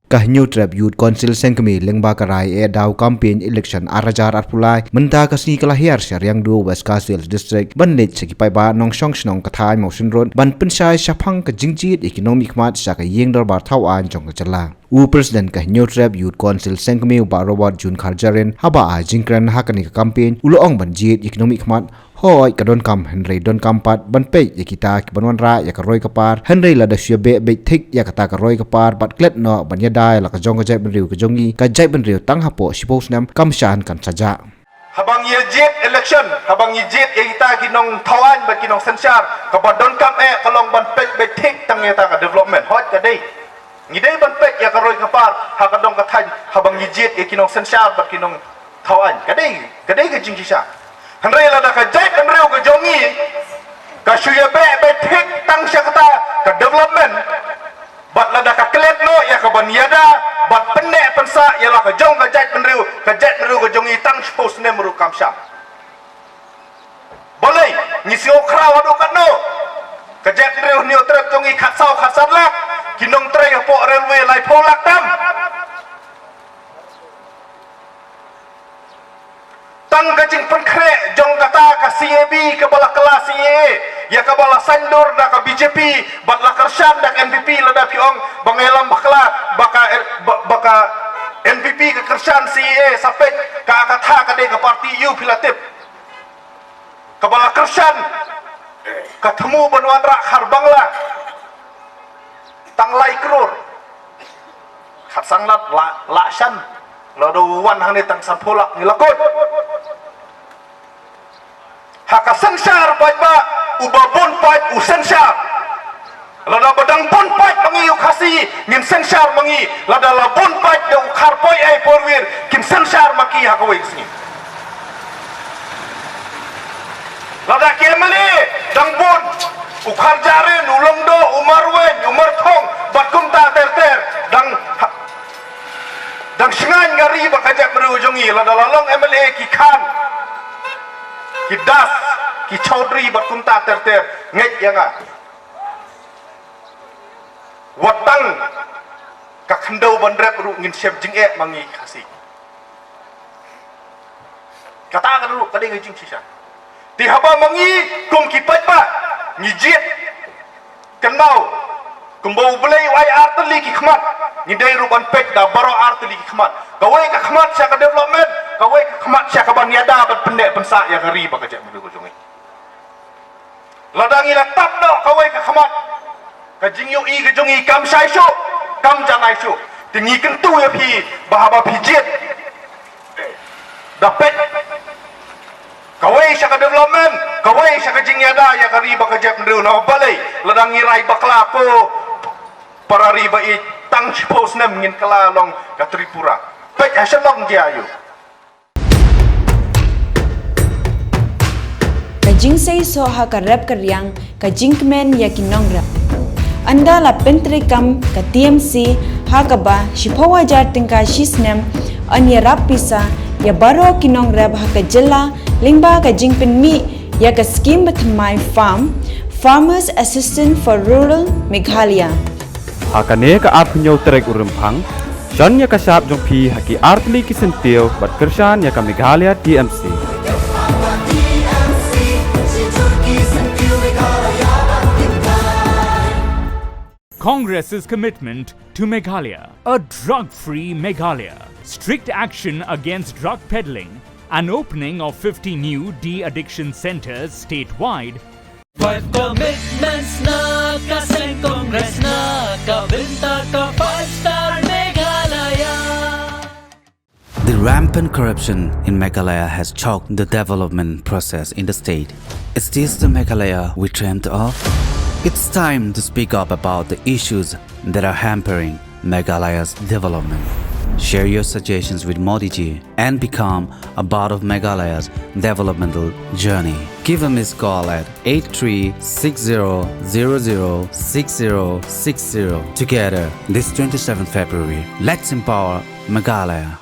New Trap Youth Council Sengkemi lengba karai daw campaign election arajar arpulai menta kasni kalahir syariang du West Castle District banlit sekipai ba nong shong snong kathai motion road ban pensai syapang ke jingjit economic mat saka yeng darbar thawan jong kachala President New Trap Youth Council Sengkemi ba Robert Jun Kharjaren haba a jingkran hakani campaign uloong banjit economic mat hoi kadon kam Henry don kampat ban pe yakita ki banwan ra yakaroi kapar Henry la da syebe be thik yakata karoi kapar bat klet no banya dai la ka jong ka jai ban riu ka jongi ka jai ban riu tang hapo sipos nam kam shan kan saja habang yejit election habang yejit yakita kinong thawan bat kinong sensar ka badon kam kalong ban pe be thik tang yata ka development hot ka dei ngidei ban pe yakaroi kapar ha kadong ka than habang yejit kinong sensar bat kinong thawan ka dei ka jingkisa Henry la da ka jai ban riu ka jongi ka syuya be thik tang syakata ka development bat la da ka klet no ya ka ban yada bat penne pensa ya la ka jong ka jai ban riu ka jongi tang spos ne meru kamsha boleh ngisi okra wadu kat no ka jai ban riu ni trek jongi khat sadlak kinong trek po railway lai polak tam tang gajing penkre jong kata ka CAB ke bala kelas CA ya ka bala sandur da ka BJP bat la kershan da NPP la da piong bangelam bakla baka NPP ke kershan CA sampai ka akatha ka de ka parti U pilatip ka bala kershan ka temu banwan ra kharbangla tang lai kror khat sanglat la shan la do wan hang ni tang sampolak ni lakot haka sensar ba ubabon pat usensar lada badang pon pat mangi ukasi ngin sensar mangi lada labon pat de ukharpoi ai porwir kin sensar maki haka wei sini lada kemali dang bon ukhar jare nulong do umarwen umar thong batkum ta ter dang singan ngari bakajak merujongi lada lalong MLA ki khan ki das ki chaudhry batkum ta ter ngej yanga watang ka khandau bandrep ru ngin chef jing mangi khasi kata ka ru kading jing sisa ti haba mangi kum ki pa ni jet kan mau kumbau belai wai artli ki khmat ni dai ru ban pek da baro artli ki khmat gawai ka khmat sya ka development kawai khmat sya ka ban yada ban pendek pensa ya gari ba ka jek mendu jongi ladangi la tap no kawai ka khmat ka jingyu i ka jongi kam sai shu kam janai shu tingi kentu ya pi bahaba pijit dapat kawai sya ka development kawai sya ka jing yada ya gari ba ka jek mendu no balai ladangi rai bakla ko para riba i tang chipos nem ngin kala long ka Tripura pek hasil long dia ayu Kajing say so ha ka rap karyang kajing men ya kinong rap anda la pentri kam ka TMC ha ka ba shipawa jar tingka shisnem anya rap pisa ya baro kinong rap ha ka jela lingba kajing pen mi ya ka scheme batmai farmers assistant for rural Meghalaya hakane ka apnyo trek urumphang jan ya ka sap jong phi haki artli ki sentio bat kershan ya ka Meghalaya TMC Congress's commitment to Meghalaya, a drug-free Meghalaya, strict action against drug peddling, an opening of 50 new de-addiction centers statewide. 5 commitments na kasing Congress na kabinta ka 5-star Meghalaya. The rampant corruption in Meghalaya has choked the development process in the state. Is this the Meghalaya we dreamt of? It's time to speak up about the issues that are hampering Meghalaya's development. Share your suggestions with Modi ji and become a part of Meghalaya's developmental journey. Give a missed call at 8360006060. Together, this 27th February, let's empower Meghalaya.